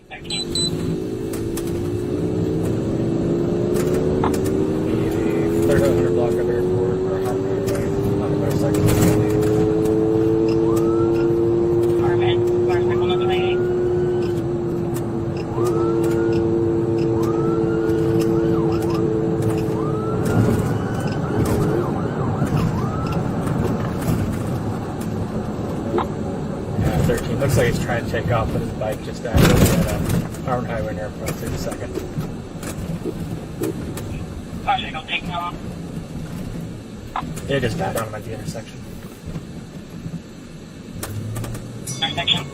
300 block of airport or on the motorcycle. Motorcycle number 98. Yeah, 13. Looks like he's trying to take off, but his bike just died at Arm Highway near Front 32nd. Motorcycle taking off. It just died on him at the intersection. Intersection.